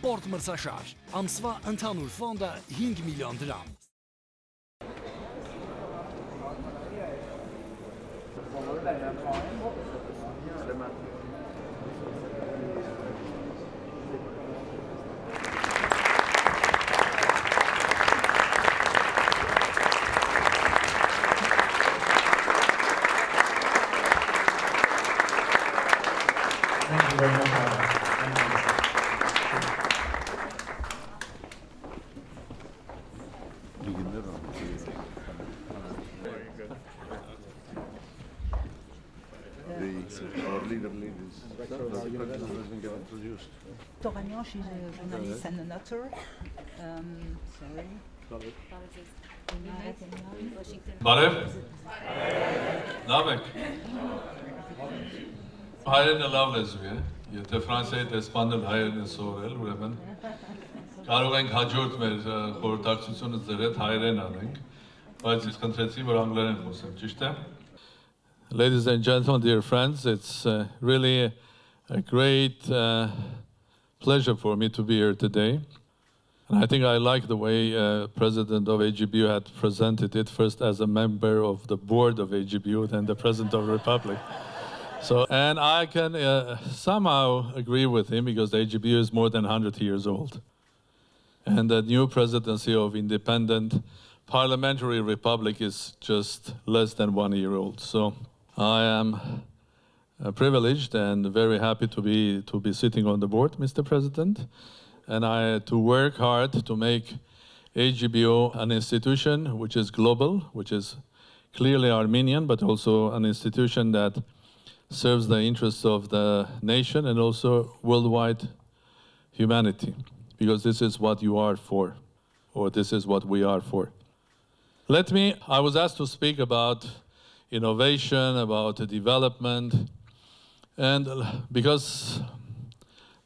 սպորտ մրցաշար, ամսվա ընդհանուր ֆոնդը 5 միլիոն դրամ։ Our leader doesn't get introduced. Toragnan, she's a journalist and an author. Sorry. Բարև, լավ եք, հայերենը լավ լեզու է, եթե Ֆրանսիայի դեսպանել հայերեն է սովորել, ուրեմն կարող ենք հաջորդ մեր խորհրդակցությունը ձեր հետ հայերեն անենք, բայց ես խնդրեցի, որ անգլերեն խոսեմ, ճիշտ է? Ladies and gentlemen, dear friends, it's really a great pleasure for me to be here today. And I think I like the way President of AGBU had presented it, first as a member of the board of AGBU, then the President of the Republic. And I can somehow agree with him because the AGBU is more than 100 years old. And the new presidency of independent parliamentary republic is just less than 1 year old. So I am privileged and very happy to be sitting on the board, Mr. President, and to work hard to make AGBO an institution which is global, which is clearly Armenian, but also an institution that serves the interests of the nation and also worldwide humanity, because this is what you are for, or this is what we are for. I was asked to speak about innovation, about development, and because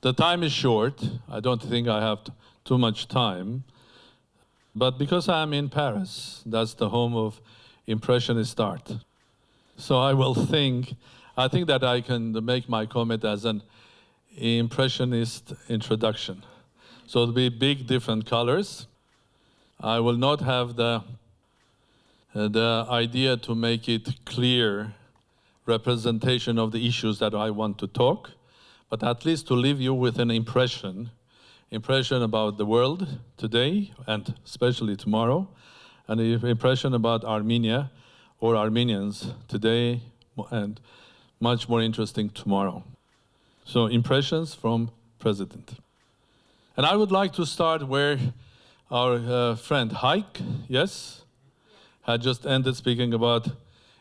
the time is short, I don't think I have too much time, but because I'm in Paris, that's the home of Impressionist art. So I think that I can make my comment as an Impressionist introduction. So it'll be big, different colors. I will not have the idea to make it clear representation of the issues that I want to talk, but at least to leave you with an impression about the world today and especially tomorrow, and an impression about Armenia or Armenians today and much more interesting tomorrow. So impressions from President. And I would like to start where our friend Haik, yes, had just ended speaking about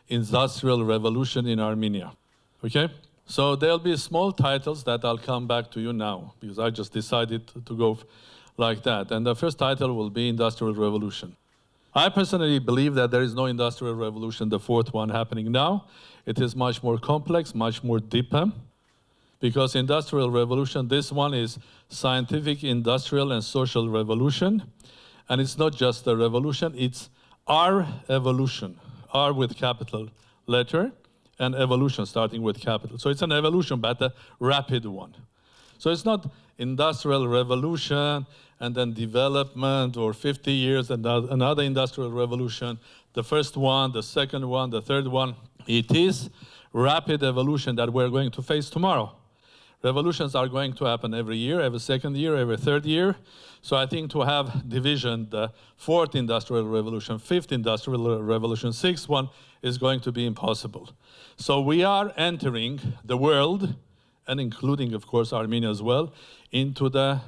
industrial revolution in Armenia, okay? So there'll be small titles that I'll come back to you now, because I just decided to go like that. And the first title will be Industrial Revolution. I personally believe that there is no industrial revolution, the fourth one happening now. It is much more complex, much more deeper, because industrial revolution, this one is scientific, industrial, and social revolution. And it's not just a revolution, it's our evolution, R with capital letter, and evolution starting with capital. So it's an evolution, but a rapid one. So it's not industrial revolution and then development or 50 years and another industrial revolution, the first one, the second one, the third one. It is rapid evolution that we're going to face tomorrow. Revolutions are going to happen every year, every second year, every third year. So I think to have division, the fourth industrial revolution, fifth industrial revolution, sixth one is going to be impossible. So we are entering the world, and including, of course, Armenia as well, into the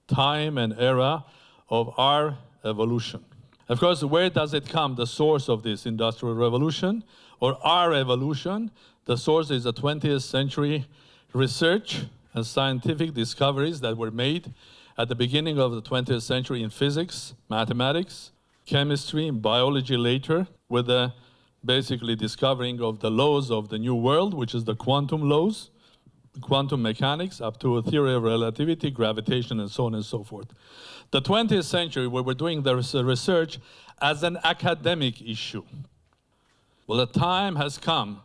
time and era of our evolution. Of course, where does it come, the source of this industrial revolution or our evolution? The source is the 20th century research and scientific discoveries that were made at the beginning of the 20th century in physics, mathematics, chemistry, and biology later, with the basically discovering of the laws of the new world, which is the quantum laws, quantum mechanics, up to a theory of relativity, gravitation, and so on and so forth. The 20th century, we were doing the research as an academic issue. Well, the time has come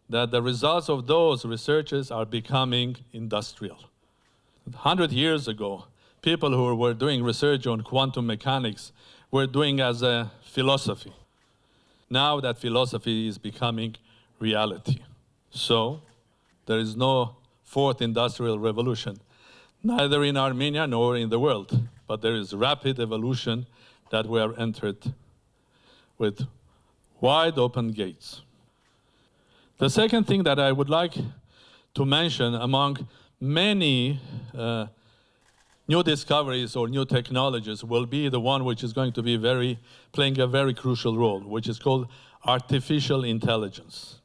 that the results of those researches are becoming industrial. 100 years ago, people who were doing research on quantum mechanics were doing as a philosophy. Now that philosophy is becoming reality. So there is no fourth industrial revolution, neither in Armenia nor in the world, but there is rapid evolution that we are entered with wide open gates. The second thing that I would like to mention among many new discoveries or new technologies will be the one which is going to be playing a very crucial role, which is called artificial intelligence.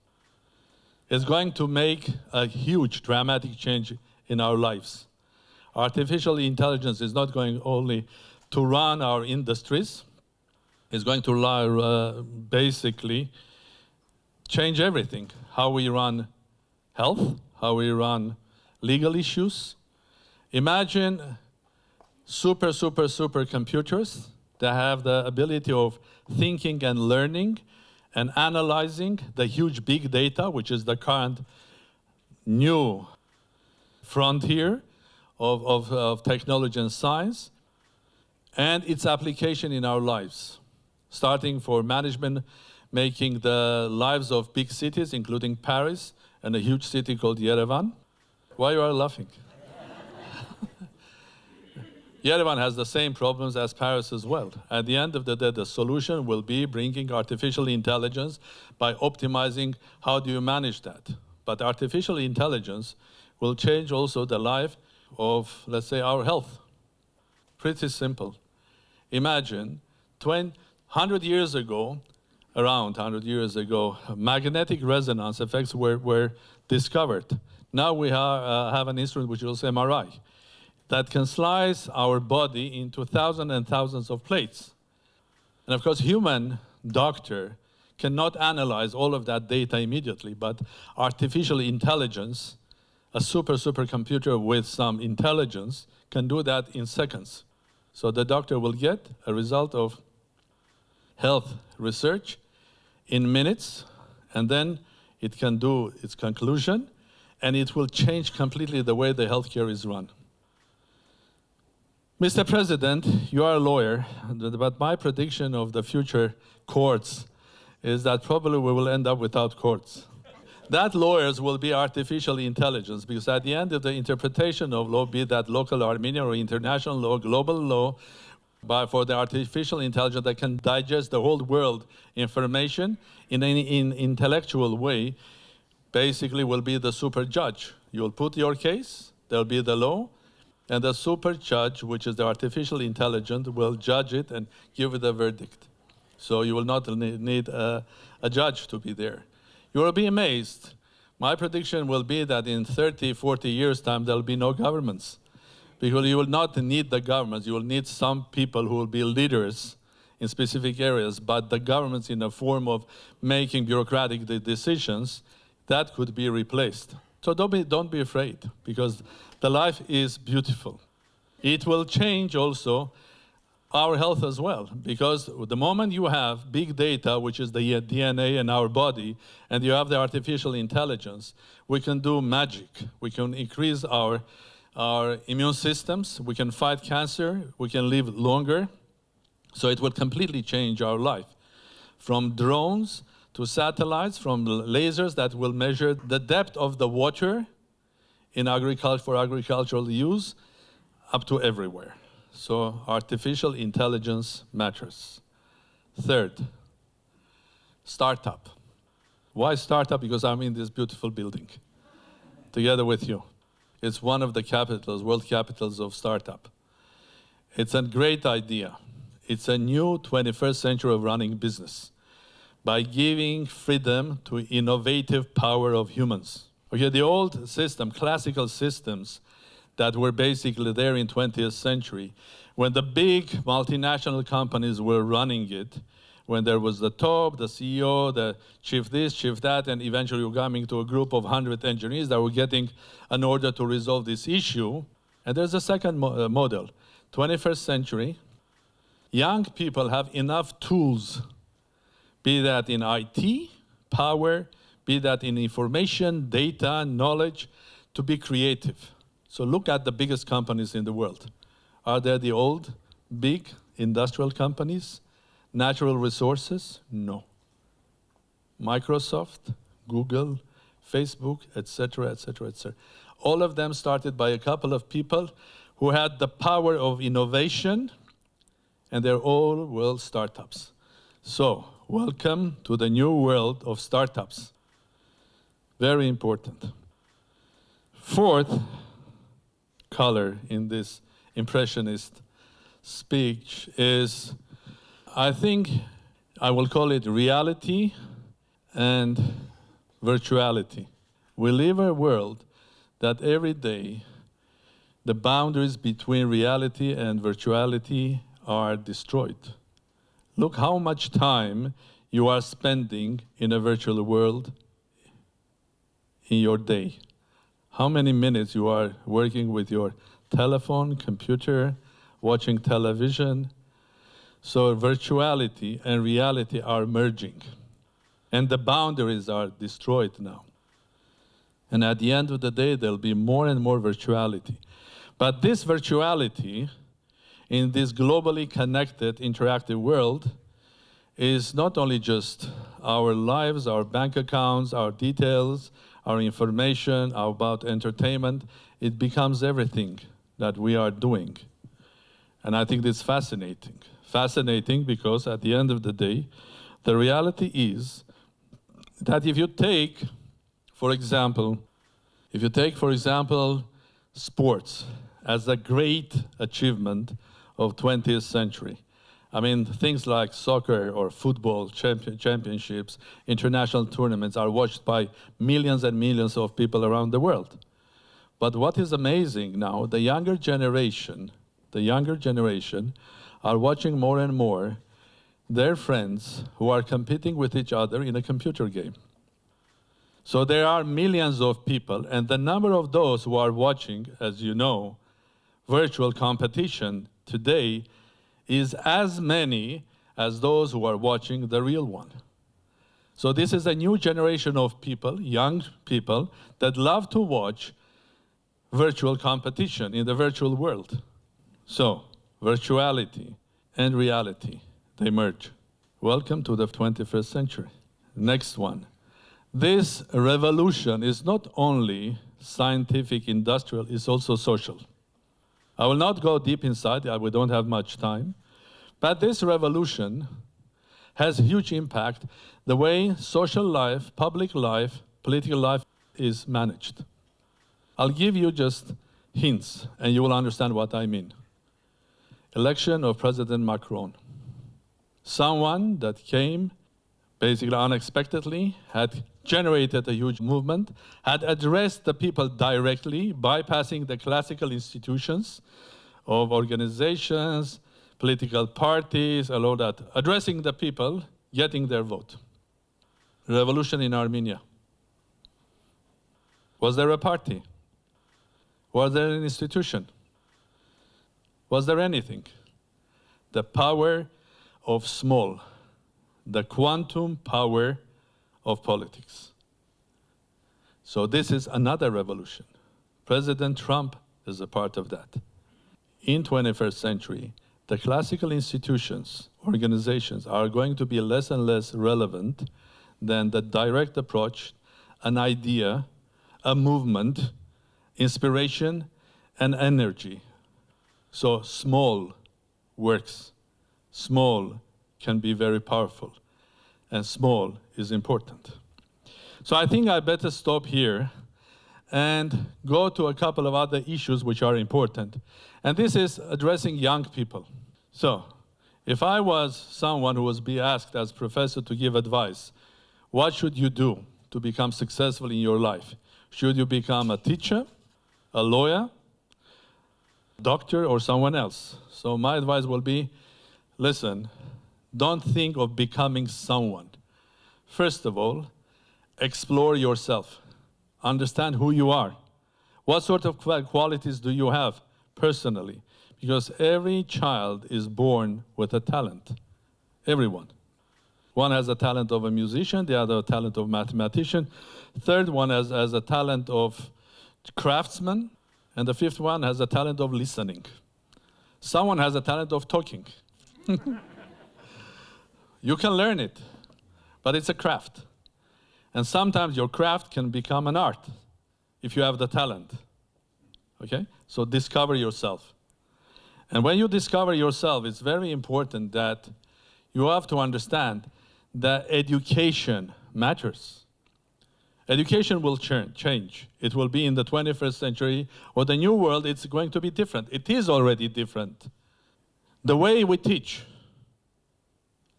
It's going to make a huge, dramatic change in our lives. Artificial intelligence is not going only to run our industries, it's going to basically change everything. How we run health, how we run legal issues. Imagine super computers that have the ability of thinking and learning and analyzing the huge big data, which is the current new frontier of technology and science, and its application in our lives, starting for management, making the lives of big cities, including Paris and a huge city called Yerevan. Why you are laughing? Yerevan has the same problems as Paris as well. At the end of the day, the solution will be bringing artificial intelligence by optimizing how do you manage that. But artificial intelligence will change also the life of, let's say, our health. Pretty simple. Imagine 100 years ago, around 100 years ago, magnetic resonance effects were discovered. Now we have an instrument which is MRI that can slice our body into thousands and thousands of plates. And of course, human doctor cannot analyze all of that data immediately, but artificial intelligence, a supercomputer with some intelligence, can do that in seconds. So the doctor will get a result of health research in minutes, and then it can do its conclusion, and it will change completely the way the healthcare is run. Mr. President, you are a lawyer, but my prediction of the future courts is that probably we will end up without courts. That lawyers will be artificial intelligence, because at the end of the interpretation of law, be that local Armenian or international law, global law, for the artificial intelligence that can digest the whole world information in an intellectual way, basically will be the super judge. You'll put your case, there'll be the law, and the super judge, which is the artificial intelligence, will judge it and give it a verdict. So you will not need a judge to be there. You will be amazed. My prediction will be that in 30, 40 years' time, there'll be no governments. Because you will not need the governments. You will need some people who will be leaders in specific areas, but the governments in the form of making bureaucratic decisions, that could be replaced. So don't be afraid, because the life is beautiful. It will change also our health as well, because the moment you have big data, which is the DNA in our body, and you have the artificial intelligence, we can do magic. We can increase our immune systems, we can fight cancer, we can live longer. So it will completely change our life. From drones to satellites, from lasers that will measure the depth of the water in agriculture for agricultural use, up to everywhere. So artificial intelligence matters. Third, startup. Why startup? Because I'm in this beautiful building, together with you. It's one of the capitals, world capitals of startup. It's a great idea. It's a new 21st century of running business by giving freedom to innovative power of humans. Okay, the old system, classical systems that were basically there in 20th century, when the big multinational companies were running it, when there was the top, the CEO, the chief this, chief that, and eventually you're coming to a group of 100 engineers that were getting an order to resolve this issue. And there's a second model. 21st century, young people have enough tools, be that in IT, power, be that in information, data, knowledge, to be creative. So look at the biggest companies in the world. Are they the old, big industrial companies? Natural resources? No. Microsoft, Google, Facebook, etc., etc., etc. All of them started by a couple of people who had the power of innovation, and they're all world startups. So, welcome to the new world of startups. Very important. Fourth color in this impressionist speech is, I think I will call it reality and virtuality. We live in a world that every day the boundaries between reality and virtuality are destroyed. Look how much time you are spending in a virtual world in your day. How many minutes you are working with your telephone, computer, watching television. So virtuality and reality are merging. And the boundaries are destroyed now. And at the end of the day, there'll be more and more virtuality. But this virtuality in this globally connected, interactive world is not only just our lives, our bank accounts, our details, our information, about entertainment. It becomes everything that we are doing. And I think it's fascinating. Fascinating because at the end of the day, the reality is that if you take, for example, sports as a great achievement of 20th century. I mean, things like soccer or football championships, international tournaments are watched by millions and millions of people around the world. But what is amazing now, the younger generation are watching more and more their friends who are competing with each other in a computer game. So there are millions of people, and the number of those who are watching, as you know, virtual competition today is as many as those who are watching the real one. So this is a new generation of people, young people, that love to watch virtual competition in the virtual world. So, virtuality and reality, they merge. Welcome to the 21st century. Next one. This revolution is not only scientific, industrial, it's also social. I will not go deep inside, we don't have much time, but this revolution has a huge impact the way social life, public life, political life is managed. I'll give you just hints, and you will understand what I mean. Election of President Macron. Someone that came basically unexpectedly, had generated a huge movement, had addressed the people directly, bypassing the classical institutions of organizations, political parties, all of that, addressing the people, getting their vote. Revolution in Armenia. Was there a party? Was there an institution? Was there anything? The power of small, the quantum power of politics. So this is another revolution. President Trump is a part of that. In 21st century, the classical institutions, organizations are going to be less and less relevant than the direct approach, an idea, a movement, inspiration, and energy. So small works. Small can be very powerful, and small is important. So I think I better stop here and go to a couple of other issues which are important. And this is addressing young people. So if I was someone who was being asked as professor to give advice, what should you do to become successful in your life? Should you become a teacher, a lawyer, doctor, or someone else? So my advice will be, listen, don't think of becoming someone. First of all, explore yourself. Understand who you are. What sort of qualities do you have personally? Because every child is born with a talent. Everyone. One has a talent of a musician, the other a talent of mathematician. Third one has a talent of craftsman, and the fifth one has a talent of listening. Someone has a talent of talking. You can learn it, but it's a craft. And sometimes your craft can become an art if you have the talent. Okay? So discover yourself. And when you discover yourself, it's very important that you have to understand that education matters. Education will change. It will be in the 21st century or the new world, it's going to be different. It is already different. The way we teach.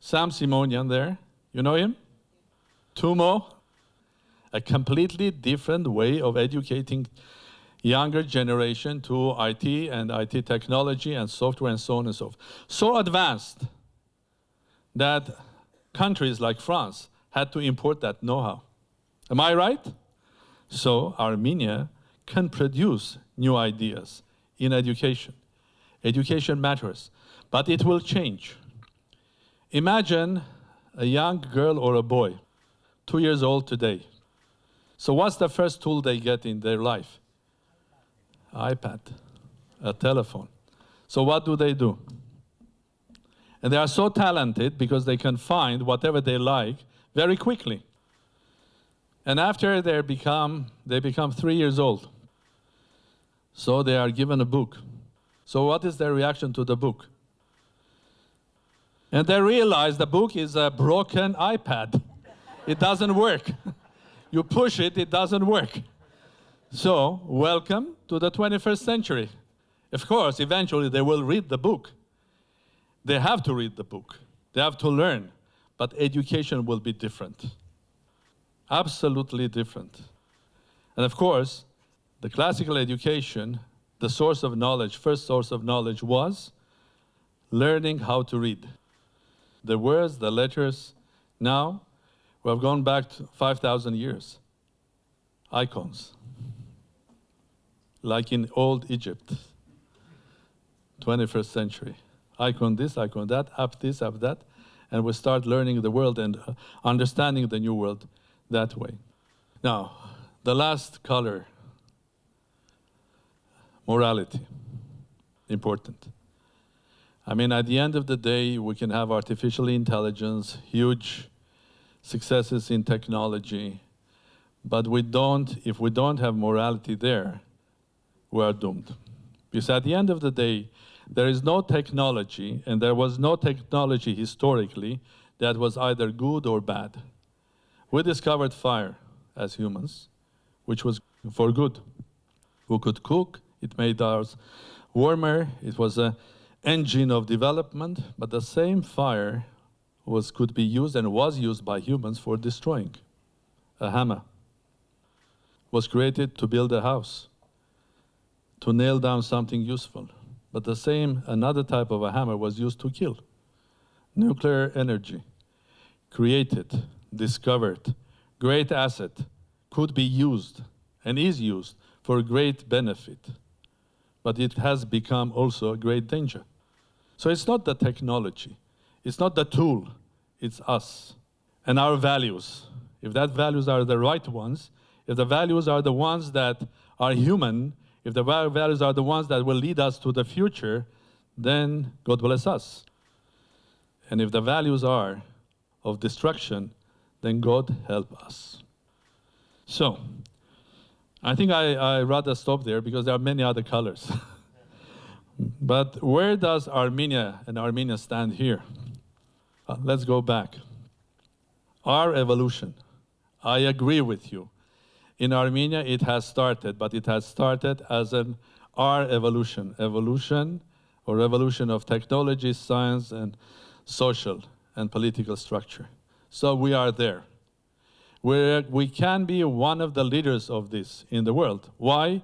Sam Simonian there, you know him? Tumo, a completely different way of educating younger generation to IT and IT technology and software and so on and so forth. So advanced that countries like France had to import that know-how. Am I right? So Armenia can produce new ideas in education. Education matters, but it will change. Imagine a young girl or a boy, 2 years old today. So what's the first tool they get in their life? iPad, a telephone. So what do? And they are so talented because they can find whatever they like very quickly. And after they become 3 years old. So they are given a book. So what is their reaction to the book? And they realize the book is a broken iPad. It doesn't work. You push it, it doesn't work. So, welcome to the 21st century. Of course, eventually they will read the book. They have to read the book. They have to learn. But education will be different. Absolutely different. And of course, the classical education, the source of knowledge, first source of knowledge was learning how to read. The words, the letters. Now, we have gone back to 5,000 years. Icons. Like in old Egypt, 21st century. Icon this, icon that, up this, up that. And we start learning the world and understanding the new world that way. Now, the last color, morality, important. I mean, at the end of the day, we can have artificial intelligence, huge successes in technology, but if we don't have morality there, we are doomed. Because at the end of the day, there is no technology, and there was no technology historically that was either good or bad. We discovered fire as humans, which was for good. We could cook, it made us warmer, it was an engine of development, but the same fire could be used and was used by humans for destroying. A hammer was created to build a house, to nail down something useful. But another type of a hammer was used to kill. Nuclear energy, created, discovered, great asset, could be used and is used for great benefit. But it has become also a great danger. So it's not the technology, it's not the tool, it's us and our values. If that values are the right ones, if the values are the ones that are human, if the values are the ones that will lead us to the future, then God bless us. And if the values are of destruction, then God help us. So, I think I rather stop there because there are many other colors. But where does Armenia and Armenia stand here? Let's go back. Our evolution. I agree with you. In Armenia, it has started, but it has started as our evolution. Evolution or revolution of technology, science, and social and political structure. So we are there. We can be one of the leaders of this in the world. Why?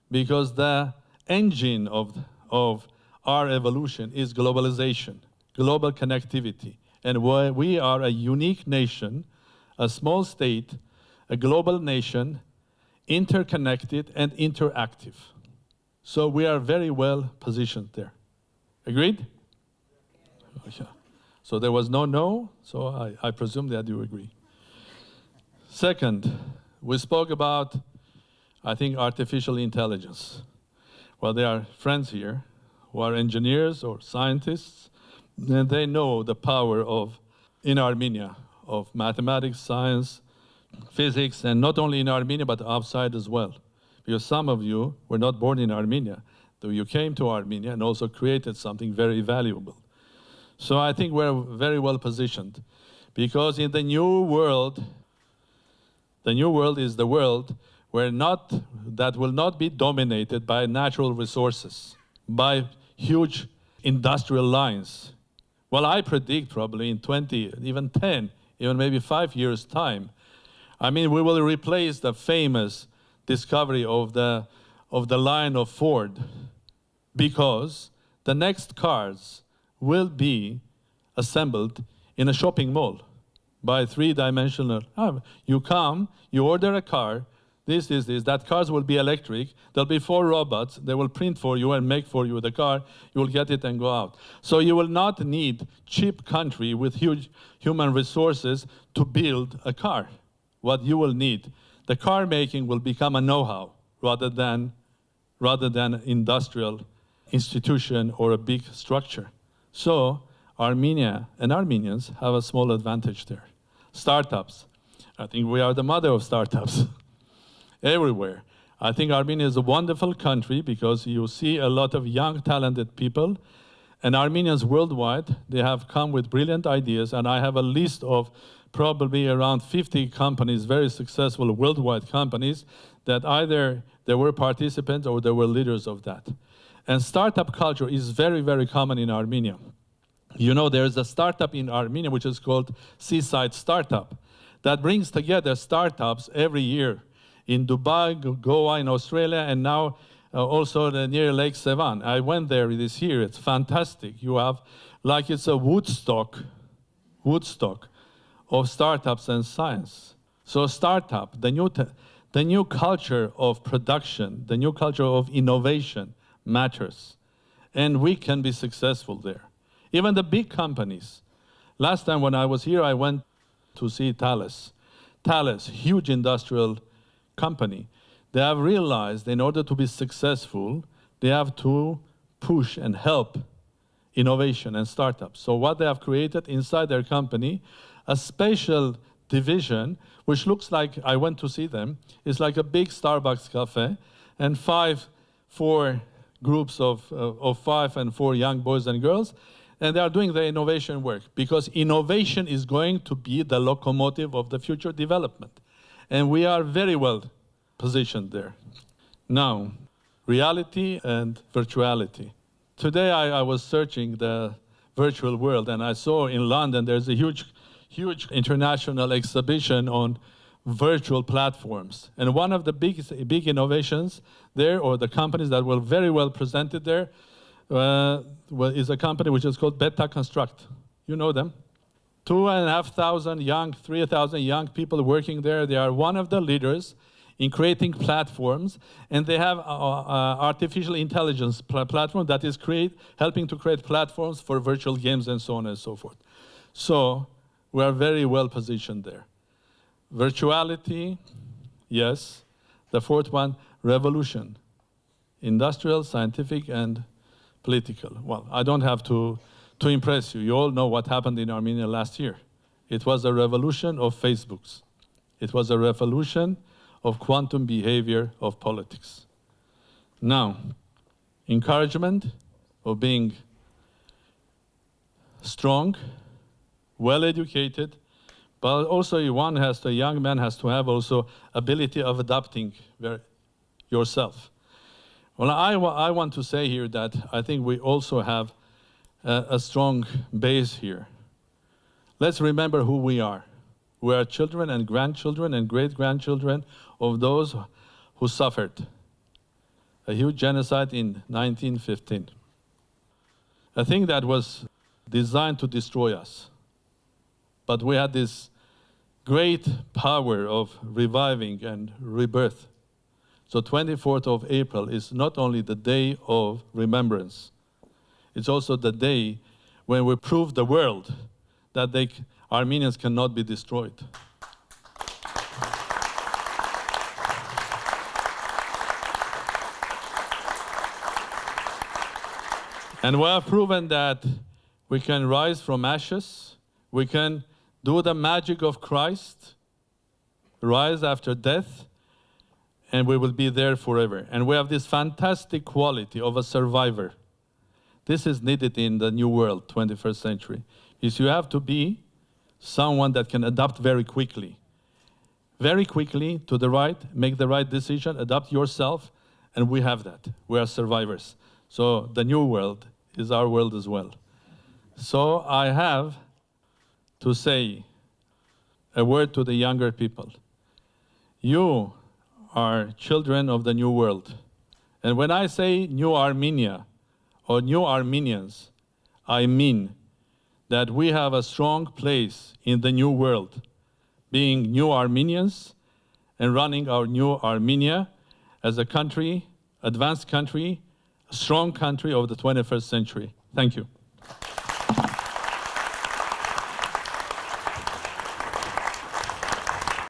Because the engine of our evolution is globalization, global connectivity. And we are a unique nation, a small state, a global nation, interconnected and interactive. So we are very well positioned there. Agreed? Okay. So there was no, so I presume that you agree. Second, we spoke about, I think, artificial intelligence. Well, there are friends here who are engineers or scientists, and they know the power of, in Armenia, of mathematics, science, physics, and not only in Armenia, but outside as well. Because some of you were not born in Armenia, though you came to Armenia and also created something very valuable. So I think we're very well positioned, because in the new world is the world that will not be dominated by natural resources, by huge industrial lines. Well, I predict probably in 20, even 10, even maybe 5 years' time, I mean, we will replace the famous discovery of the line of Ford, because the next cars will be assembled in a shopping mall by three-dimensional. You come, you order a car, this, that cars will be electric, there'll be 4 robots, they will print for you and make for you the car, you will get it and go out. So you will not need cheap country with huge human resources to build a car. What you will need, the car making will become a know-how rather than an industrial institution or a big structure. So Armenia and Armenians have a small advantage there. Startups. I think we are the mother of startups everywhere. I think Armenia is a wonderful country because you see a lot of young, talented people, and Armenians worldwide, they have come with brilliant ideas, and I have a list of probably around 50 companies, very successful worldwide companies, that either they were participants or they were leaders of that. And startup culture is very, very common in Armenia. You know, there's a startup in Armenia which is called Seaside Startup that brings together startups every year in Dubai, Goa, in Australia, and now also near Lake Sevan. I went there this year. It's fantastic. You have, like it's a Woodstock of startups and science. So startup, the new culture of production, the new culture of innovation matters. And we can be successful there. Even the big companies. Last time when I was here, I went to see Thales. Thales, huge industrial company. They have realized in order to be successful, they have to push and help innovation and startups. So what they have created inside their company, a special division, which looks like, I went to see them, it's like a big Starbucks cafe, and 4 groups of 5 and 4 young boys and girls, and they are doing the innovation work, because innovation is going to be the locomotive of the future development. And we are very well positioned there. Now, reality and virtuality. Today I was searching the virtual world, and I saw in London there's a huge international exhibition on virtual platforms. And one of the big innovations there, or the companies that were very well presented there, is a company which is called Beta Construct. You know them? 2,500 3,000 young people working there. They are one of the leaders in creating platforms, and they have artificial intelligence platform that is helping to create platforms for virtual games and so on and so forth. So we are very well positioned there. Virtuality, yes. The 4th one, revolution. Industrial, scientific, and political. Well, I don't have to impress you. You all know what happened in Armenia last year. It was a revolution of Facebooks. It was a revolution of quantum behavior of politics. Now, encouragement of being strong, well-educated, but also a young man has to have also ability of adapting yourself. Well, I want to say here that I think we also have a strong base here. Let's remember who we are. We are children and grandchildren and great-grandchildren of those who suffered a huge genocide in 1915. A thing that was designed to destroy us. But we had this great power of reviving and rebirth. So 24th of April is not only the day of remembrance, it's also the day when we prove the world that Armenians cannot be destroyed. And we have proven that we can rise from ashes, we can do the magic of Christ, rise after death, and we will be there forever. And we have this fantastic quality of a survivor. This is needed in the new world, 21st century. Is you have to be someone that can adapt very quickly to the right, make the right decision, adapt yourself, and we have that. We are survivors. So the new world is our world as well. So I have to say a word to the younger people. You are children of the new world. And when I say new Armenia or new Armenians, I mean that we have a strong place in the new world, being new Armenians and running our new Armenia as a country, advanced country, a strong country of the 21st century. Thank you.